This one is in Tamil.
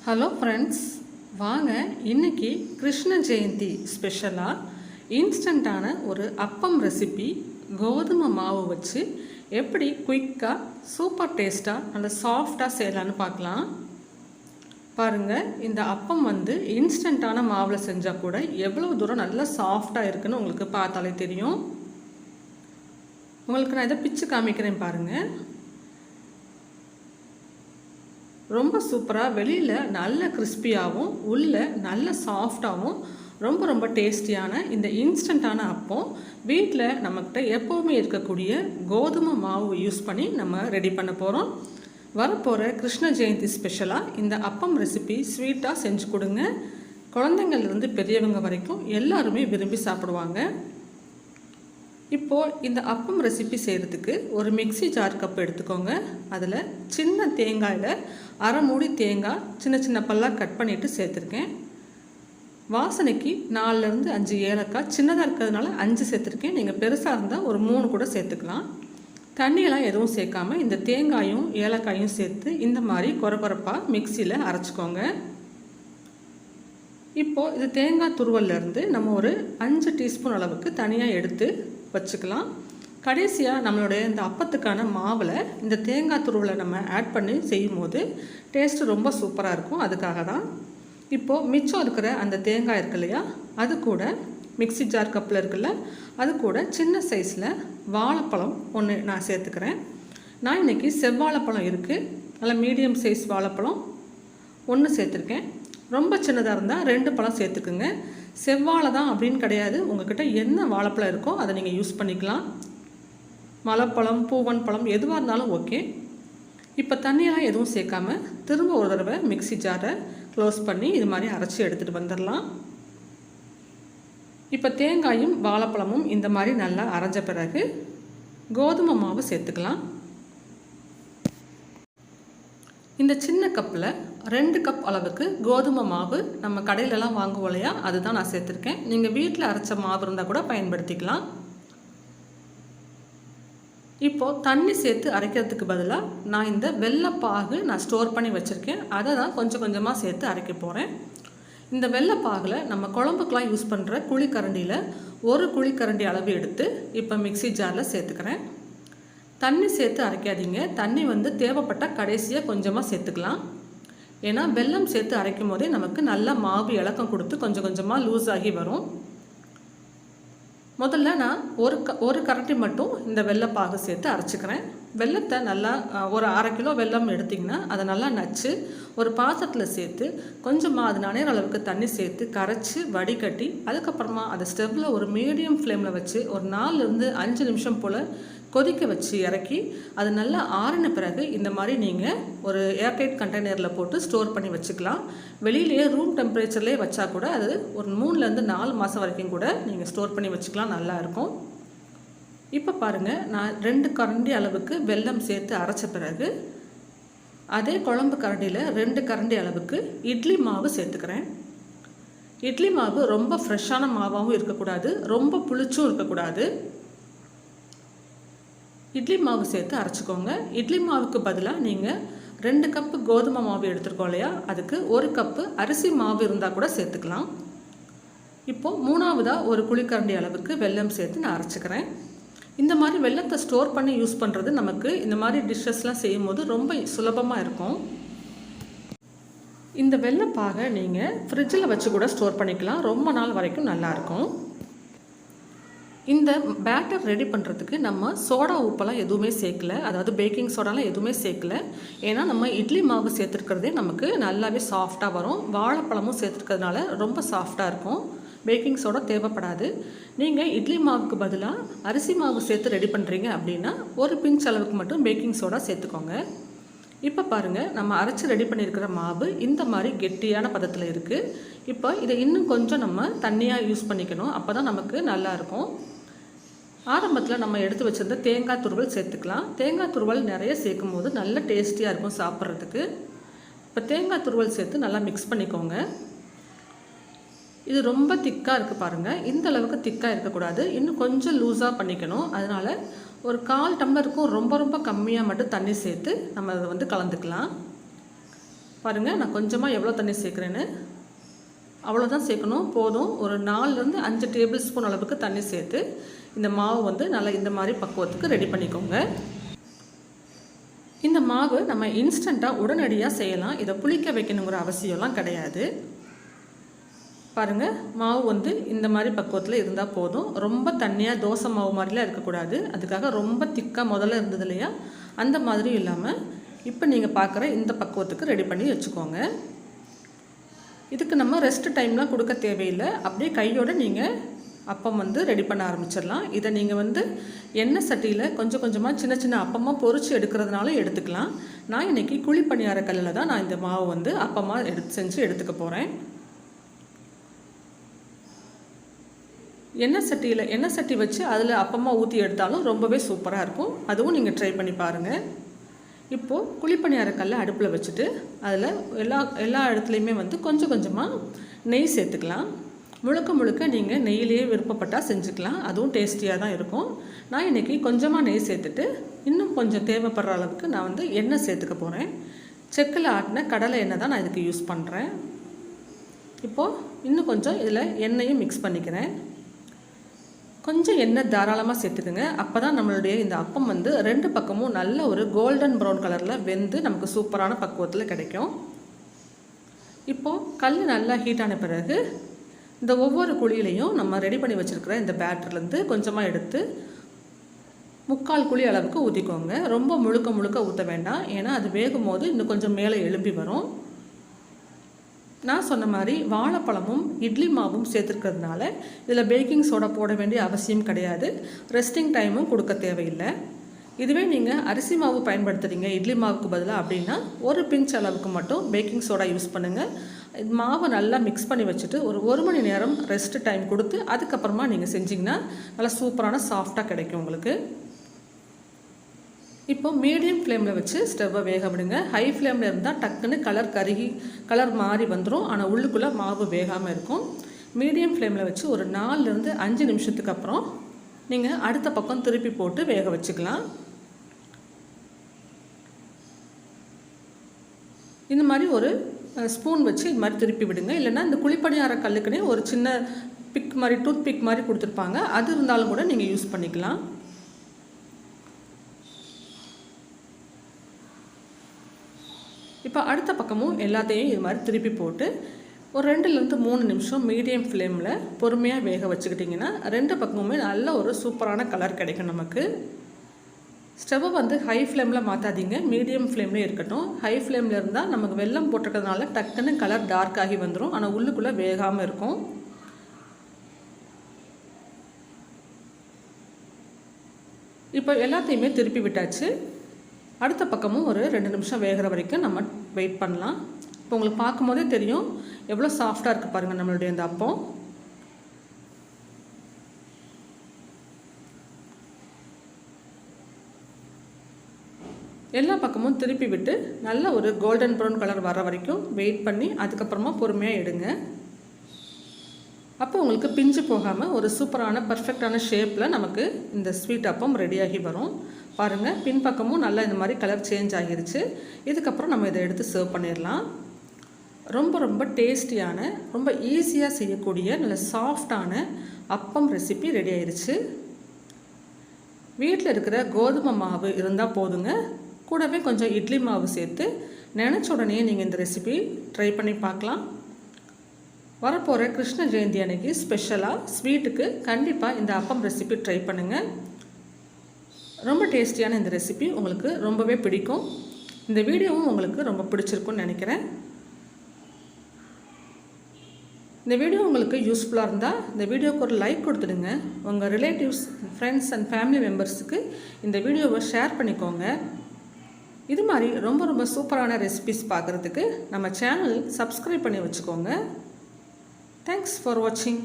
ஹலோ ஃப்ரெண்ட்ஸ், வாங்க இன்னைக்கு கிருஷ்ண ஜெயந்தி ஸ்பெஷலாக இன்ஸ்டண்ட்டான ஒரு அப்பம் ரெசிபி கோதுமை மாவு வச்சு எப்படி குயிக்காக சூப்பர் டேஸ்ட்டாக நல்ல சாஃப்டாக செய்யலான்னு பார்க்கலாம். பாருங்கள், இந்த அப்பம் இன்ஸ்டண்ட்டான மாவில் செஞ்சால் கூட எவ்வளோ தூரம் நல்லா சாஃப்டாக இருக்குன்னு உங்களுக்கு பார்த்தாலே தெரியும். உங்களுக்கு நான் இதை பிச்சு காமிக்கிறேன் பாருங்கள். ரொம்ப சூப்பராக, வெளியில் நல்ல கிறிஸ்பியாகவும் உள்ளே நல்ல சாஃப்டாகவும் ரொம்ப டேஸ்டியான இந்த இன்ஸ்டண்ட்டான அப்பம் வீட்டில் நம்மக்கிட்ட எப்போவுமே இருக்கக்கூடிய கோதுமை மாவு யூஸ் பண்ணி நம்ம ரெடி பண்ண போகிறோம். வரப்போகிற கிருஷ்ண ஜெயந்தி ஸ்பெஷலாக இந்த அப்பம் ரெசிபி ஸ்வீட்டாக செஞ்சு கொடுங்க. குழந்தைங்கள்லேருந்து பெரியவங்க வரைக்கும் எல்லாருமே விரும்பி சாப்பிடுவாங்க. இப்போது இந்த அப்பம் ரெசிபி செய்கிறதுக்கு ஒரு மிக்ஸி ஜார் கப் எடுத்துக்கோங்க. அதில் சின்ன தேங்காயில் அரை மூடி தேங்காய் சின்ன பல்லாக கட் பண்ணிவிட்டு சேர்த்துருக்கேன். வாசனைக்கு 4லேருந்து 5 ஏலக்காய், சின்னதாக இருக்கிறதுனால 5 சேர்த்துருக்கேன். நீங்கள் பெருசாக இருந்தால் ஒரு 3 கூட சேர்த்துக்கலாம். தண்ணியெல்லாம் எதுவும் சேர்க்காமல் இந்த தேங்காயும் ஏலக்காயும் சேர்த்து இந்த மாதிரி கொரப்பாக மிக்சியில் அரைச்சிக்கோங்க. இப்போது இது தேங்காய் துருவல்லேருந்து நம்ம ஒரு 5 டீஸ்பூன் அளவுக்கு தனியாக எடுத்து வச்சுக்கலாம். கடைசியாக நம்மளுடைய இந்த அப்பத்துக்கான மாவில் இந்த தேங்காய் துருவலை நம்ம ஆட் பண்ணி செய்யும் போது டேஸ்ட்டு ரொம்ப சூப்பராக இருக்கும். அதுக்காக தான் இப்போது மிச்சம் இருக்கிற அந்த தேங்காய் இருக்கு இல்லையா, அது கூட மிக்ஸி ஜார் கப்பில் இருக்குல்ல, அது கூட சின்ன சைஸில் வாழைப்பழம் ஒன்று நான் சேர்த்துக்கிறேன். நான் இன்றைக்கி செவ்வாழைப்பழம் இருக்குது, நல்லா மீடியம் சைஸ் வாழைப்பழம் 1 சேர்த்துருக்கேன். ரொம்ப சின்னதாக இருந்தால் 2 பழம் சேர்த்துக்குங்க. செவ்வாழை தான் அப்படின்னு கிடையாது, உங்கள்கிட்ட என்ன வாழைப்பழம் இருக்கோ அதை நீங்கள் யூஸ் பண்ணிக்கலாம். மலைப்பழம், பூவன் பழம் எதுவாக இருந்தாலும் ஓகே. இப்போ தண்ணியெல்லாம் எதுவும் சேர்க்காமல் திரும்ப ஒரு தடவை மிக்ஸி ஜாரை க்ளோஸ் பண்ணி இது மாதிரி அரைச்சி எடுத்துகிட்டு வந்துடலாம். இப்போ தேங்காயும் வாழைப்பழமும் இந்த மாதிரி நல்லா அரைஞ்ச பிறகு கோதுமை மாவு சேர்த்துக்கலாம். இந்த சின்ன கப்பில் 2 கப் அளவுக்கு கோதுமை மாவு நம்ம கடையிலலாம் வாங்குவோம் இல்லையா, அதுதான் நான் சேர்த்துருக்கேன். நீங்கள் வீட்டில் அரைச்ச மாவு இருந்தால் கூட பயன்படுத்திக்கலாம். இப்போது தண்ணி சேர்த்து அரைக்கிறதுக்கு பதிலாக நான் இந்த வெள்ளைப்பாகு நான் ஸ்டோர் பண்ணி வச்சுருக்கேன், அதை தான் கொஞ்சமாக சேர்த்து அரைக்க போகிறேன். இந்த வெள்ளைப்பாகில் நம்ம குழம்புக்கெலாம் யூஸ் பண்ணுற குழிக்கரண்டியில் 1 குழிக்கரண்டி அளவு எடுத்து இப்போ மிக்ஸி ஜாரில் சேர்த்துக்கிறேன். தண்ணி சேர்த்து அரைக்காதீங்க. தண்ணி தேவைப்பட்டால் கடைசியாக கொஞ்சமாக சேர்த்துக்கலாம். ஏன்னா வெல்லம் சேர்த்து அரைக்கும் போதே நமக்கு நல்லா மாவு இலக்கம் கொடுத்து கொஞ்சமாக லூஸ் ஆகி வரும். முதல்ல நான் ஒரு கரண்டி மட்டும் இந்த வெள்ளைப்பாகு சேர்த்து அரைச்சிக்கிறேன். வெல்லத்தை நல்லா ஒரு 1/2 கிலோ வெல்லம் எடுத்திங்கன்னா அதை நல்லா நச்சு ஒரு பாத்திரத்தில் சேர்த்து கொஞ்சமாக அது நனைகிற அளவுக்கு தண்ணி சேர்த்து கரைச்சி வடிகட்டி அதுக்கப்புறமா அதை ஸ்டவ்வில் ஒரு மீடியம் ஃப்ளேமில் வச்சு ஒரு 4லேருந்து 5 நிமிஷம் போல் கொதிக்க வச்சு இறக்கி அது நல்லா ஆறின பிறகு இந்த மாதிரி நீங்கள் ஒரு ஏர்டைட் கண்டெய்னரில் போட்டு ஸ்டோர் பண்ணி வச்சுக்கலாம். வெளியிலேயே ரூம் டெம்பரேச்சர்லேயே வச்சா கூட அது ஒரு 3லேருந்து 4 மாதம் வரைக்கும் கூட நீங்கள் ஸ்டோர் பண்ணி வச்சுக்கலாம், நல்லாயிருக்கும். இப்போ பாருங்கள், நான் 2 கரண்டி அளவுக்கு வெல்லம் சேர்த்து அரைச்ச பிறகு அதே குழம்பு கரண்டியில் 2 கரண்டி அளவுக்கு இட்லி மாவு சேர்த்துக்கிறேன். இட்லி மாவு ரொம்ப ஃப்ரெஷ்ஷான மாவாகவும் இருக்கக்கூடாது, ரொம்ப புளிச்சும் இருக்கக்கூடாது. இட்லி மாவு சேர்த்து அரைச்சிக்கோங்க. இட்லி மாவுக்கு பதிலாக நீங்கள் 2 கப்பு கோதுமை மாவு எடுத்துருக்கோம் இல்லையா, அதுக்கு 1 கப்பு அரிசி மாவு இருந்தால் கூட சேர்த்துக்கலாம். இப்போது 3வதாக ஒரு குழிக்கரண்டி அளவுக்கு வெல்லம் சேர்த்து நான் அரைச்சிக்கிறேன். இந்த மாதிரி வெல்லத்தை ஸ்டோர் பண்ணி யூஸ் பண்ணுறது நமக்கு இந்த மாதிரி டிஷ்ஷஸ்லாம் செய்யும் போது ரொம்ப சுலபமாக இருக்கும். இந்த வெல்லைப்பாகை நீங்கள் ஃப்ரிட்ஜில் வச்சு கூட ஸ்டோர் பண்ணிக்கலாம், ரொம்ப நாள் வரைக்கும் நல்லாயிருக்கும். இந்த பேட்டர் ரெடி பண்ணுறதுக்கு நம்ம சோடா உப்பெல்லாம் எதுவுமே சேர்க்கல, அதாவது பேக்கிங் சோடாலாம் எதுவுமே சேர்க்கல. ஏன்னா நம்ம இட்லி மாவு சேர்த்துருக்கிறதே நமக்கு நல்லாவே சாஃப்டாக வரும். வாழைப்பழமும் சேர்த்துருக்கிறதுனால ரொம்ப சாஃப்டாக இருக்கும். பேக்கிங் சோடா தேவைப்படாது. நீங்கள் இட்லி மாவுக்கு பதிலாக அரிசி மாவு சேர்த்து ரெடி பண்ணுறீங்க அப்படின்னா ஒரு பிஞ்ச் அளவுக்கு மட்டும் பேக்கிங் சோடா சேர்த்துக்கோங்க. இப்போ பாருங்கள், நம்ம அரைச்சி ரெடி பண்ணியிருக்கிற மாவு இந்த மாதிரி கெட்டியான பதத்தில் இருக்குது. இப்போ இதை இன்னும் கொஞ்சம் நம்ம தண்ணியாக யூஸ் பண்ணிக்கணும், அப்போ தான் நமக்கு நல்லாயிருக்கும். ஆரம்பத்தில் நம்ம எடுத்து வச்சுருந்த தேங்காய் துருவல் சேர்த்துக்கலாம். தேங்காய் துருவல் நிறைய சேர்க்கும் போது நல்ல டேஸ்டியாக இருக்கும் சாப்பிட்றதுக்கு. இப்போ தேங்காய் துருவல் சேர்த்து நல்லா மிக்ஸ் பண்ணிக்கோங்க. இது ரொம்ப திக்காக இருக்குது பாருங்கள், இந்த அளவுக்கு திக்காக இருக்கக்கூடாது, இன்னும் கொஞ்சம் லூஸாக பண்ணிக்கணும். அதனால் ஒரு 1/4 டம்ளருக்கும் ரொம்ப கம்மியாக மட்டும் தண்ணி சேர்த்து நம்ம அதை கலந்துக்கலாம். பாருங்கள், நான் கொஞ்சமாக எவ்வளோ தண்ணி சேர்க்குறேன்னு. அவ்வளோதான் சேர்க்கணும், போதும். ஒரு 4லேருந்து 5 டேபிள் ஸ்பூன் அளவுக்கு தண்ணி சேர்த்து இந்த மாவு வந்து நல்லா இந்த மாதிரி பக்குவத்துக்கு ரெடி பண்ணிக்கோங்க. இந்த மாவு நம்ம இன்ஸ்டண்ட்டாக உடனடியாக செய்யலாம். இதை புளிக்க வைக்கணுங்கிற அவசியம்லாம் கிடையாது. பாருங்கள், மாவு வந்து இந்த மாதிரி பக்குவத்தில் இருந்தால் போதும். ரொம்ப தண்ணியாக தோசை மாவு மாதிரிலாம் இருக்கக்கூடாது. அதுக்காக ரொம்ப திக்காக முதல்ல இருந்தது இல்லையா, அந்த மாதிரி இல்லாமல் இப்போ நீங்கள் பார்க்குற இந்த பக்குவத்துக்கு ரெடி பண்ணி வச்சுக்கோங்க. இதுக்கு நம்ம ரெஸ்ட் டைம்லாம் கொடுக்க தேவையில்லை. அப்படியே கையோடு நீங்கள் அப்பம் வந்து ரெடி பண்ண ஆரம்பிச்சிடலாம். இதை நீங்கள் வந்து எண்ணெய் சட்டியில் கொஞ்சம் கொஞ்சமாக சின்ன சின்ன அப்பமாக பொரித்து எடுக்கிறதுனால எடுத்துக்கலாம். நான் இன்றைக்கி குழி பணியார கல்லில் தான் நான் இந்த மாவு வந்து அப்பமாக செஞ்சு எடுத்துக்க போகிறேன். எண்ணெய் சட்டி வச்சு அதில் அப்பமாக ஊற்றி எடுத்தாலும் ரொம்பவே சூப்பராக இருக்கும். அதுவும் நீங்கள் ட்ரை பண்ணி பாருங்கள். இப்போது குழிப்பணியார கல்லை அடுப்பில் வச்சுட்டு அதில் எல்லா இடத்துலையுமே வந்து கொஞ்சம் கொஞ்சமாக நெய் சேர்த்துக்கலாம். முழுக்க நீங்கள் நெய்யிலேயே விருப்பப்பட்டால் செஞ்சுக்கலாம். அதுவும் டேஸ்டியாக தான் இருக்கும். நான் இன்றைக்கி கொஞ்சமாக நெய் சேர்த்துட்டு இன்னும் கொஞ்சம் தேவைப்படுற அளவுக்கு நான் வந்து எண்ணெய் சேர்த்துக்க போகிறேன். செக்கில் ஆட்டின கடலை எண்ணெய் தான் நான் இதுக்கு யூஸ் பண்ணுறேன். இப்போது இன்னும் கொஞ்சம் இதில் எண்ணெயும் மிக்ஸ் பண்ணிக்கிறேன். கொஞ்சம் எண்ணெய் தாராளமாக சேர்த்துக்குங்க. அப்போ தான் நம்மளுடைய இந்த அப்பம் வந்து 2 பக்கமும் நல்ல ஒரு கோல்டன் ப்ரௌன் கலரில் வெந்து நமக்கு சூப்பரான பக்குவத்தில் கிடைக்கும். இப்போது கல் நல்லா ஹீட்டான பிறகு இந்த ஒவ்வொரு குழியிலையும் நம்ம ரெடி பண்ணி வச்சுருக்கிற இந்த பேட்டர்லேருந்து கொஞ்சமாக எடுத்து 3/4 குழி அளவுக்கு ஊற்றிக்கோங்க. ரொம்ப முழுக்க ஊற்ற வேண்டாம். ஏன்னா அது வேகும் போது இன்னும் கொஞ்சம் மேலே எழும்பி வரும். நான் சொன்ன மாதிரி வாழைப்பழமும் இட்லி மாவும் சேர்த்துருக்கிறதுனால இதில் பேக்கிங் சோடா போட வேண்டிய அவசியம் கிடையாது. ரெஸ்டிங் டைமும் கொடுக்க தேவையில்லை. இதுவே நீங்கள் அரிசி மாவு பயன்படுத்துகிறீங்க இட்லி மாவுக்கு பதிலாக அப்படின்னா ஒரு பிஞ்ச் அளவுக்கு மட்டும் பேக்கிங் சோடா யூஸ் பண்ணுங்கள். மாவை நல்லா மிக்ஸ் பண்ணி வச்சுட்டு ஒரு 1 மணி நேரம் ரெஸ்ட் டைம் கொடுத்து அதுக்கப்புறமா நீங்கள் செஞ்சிங்கன்னா நல்லா சூப்பரான சாஃப்டாக கிடைக்கும் உங்களுக்கு. இப்போ மீடியம் ஃப்ளேமில் வச்சு ஸ்டவ்வை வேக விடுங்க. ஹை ஃப்ளேமில் இருந்தால் டக்குன்னு கலர் மாறி வந்துடும். ஆனால் உள்ளுக்குள்ளே மாவு வேகாமல் இருக்கும். மீடியம் ஃப்ளேமில் வச்சு ஒரு 4லேருந்து 5 நிமிஷத்துக்கு அப்புறம் நீங்கள் அடுத்த பக்கம் திருப்பி போட்டு வேக வச்சுக்கலாம். இந்த மாதிரி ஒரு ஸ்பூன் வச்சு இது மாதிரி திருப்பி விடுங்க. இல்லைன்னா இந்த குழிப்பணியார கல்லுக்குனே ஒரு சின்ன டூத் பிக் மாதிரி கொடுத்துருப்பாங்க. அது இருந்தாலும் கூட நீங்கள் யூஸ் பண்ணிக்கலாம். இப்போ அடுத்த பக்கமும் எல்லாத்தையும் இது மாதிரி திருப்பி போட்டு ஒரு 2லேருந்து 3 நிமிஷம் மீடியம் ஃப்ளேமில் பொறுமையாக வேக வச்சுக்கிட்டிங்கன்னா 2 பக்கமுமே நல்ல ஒரு சூப்பரான கலர் கிடைக்கும் நமக்கு. ஸ்டவ்வை வந்து ஹை ஃப்ளேமில் மாற்றாதீங்க, மீடியம் ஃப்ளேம்லேயே இருக்கட்டும். ஹை ஃப்ளேமில் இருந்தால் நமக்கு வெல்லம் போட்டிருக்கிறதுனால டக்குன்னு கலர் டார்க் ஆகி வந்துடும். ஆனால் உள்ளுக்குள்ளே வேகாமல் இருக்கும். இப்போ எல்லாத்தையுமே திருப்பி விட்டாச்சு. அடுத்த பக்கமும் ஒரு 2 நிமிஷம் வேகிற வரைக்கும் நம்ம வெயிட் பண்ணலாம். இப்போ உங்களுக்கு பார்க்கும்போதே தெரியும் எவ்வளோ சாஃப்டாக இருக்குது பாருங்கள் நம்மளுடைய இந்த அப்பம். எல்லா பக்கமும் திருப்பி விட்டு நல்ல ஒரு கோல்டன் ப்ரௌன் கலர் வர வரைக்கும் வெயிட் பண்ணி அதுக்கப்புறமா பொறுமையாக எடுங்க. அப்போ உங்களுக்கு பிஞ்சு போகாமல் ஒரு சூப்பரான பர்ஃபெக்டான ஷேப்பில் நமக்கு இந்த ஸ்வீட் அப்பம் ரெடியாகி வரும். பாருங்கள், பின்பக்கமும் நல்லா இந்த மாதிரி கலர் சேஞ்ச் ஆகிருச்சு. இதுக்கப்புறம் நம்ம இதை எடுத்து சர்வ் பண்ணிடலாம். ரொம்ப டேஸ்டியான, ரொம்ப ஈஸியாக செய்யக்கூடிய நல்ல சாஃப்டான அப்பம் ரெசிபி ரெடி ஆயிடுச்சு. வீட்டில் இருக்கிற கோதுமை மாவு இருந்தால் போதுங்க. கூடவே கொஞ்சம் இட்லி மாவு சேர்த்து நினச்ச உடனே நீங்கள் இந்த ரெசிபி ட்ரை பண்ணி பார்க்கலாம். வரப்போகிற கிருஷ்ண ஜெயந்தி அன்னைக்கு ஸ்பெஷலாக ஸ்வீட்டுக்கு கண்டிப்பாக இந்த அப்பம் ரெசிபி ட்ரை பண்ணுங்கள். ரொம்ப டேஸ்டியான இந்த ரெசிபி உங்களுக்கு ரொம்பவே பிடிக்கும். இந்த வீடியோவும் உங்களுக்கு ரொம்ப பிடிச்சிருக்குன்னு நினைக்கிறேன். இந்த வீடியோ உங்களுக்கு யூஸ்ஃபுல்லாக இருந்தால் இந்த வீடியோவுக்கு ஒரு லைக் கொடுத்துடுங்க. உங்கள் ரிலேட்டிவ்ஸ், ஃப்ரெண்ட்ஸ் அண்ட் ஃபேமிலி மெம்பர்ஸுக்கு இந்த வீடியோவை ஷேர் பண்ணிக்கோங்க. இது மாதிரி ரொம்ப சூப்பரான ரெசிபிஸ் பார்க்குறதுக்கு நம்ம சேனல் சப்ஸ்கிரைப் பண்ணி வச்சுக்கோங்க. தேங்க்ஸ் ஃபார் வாட்சிங்.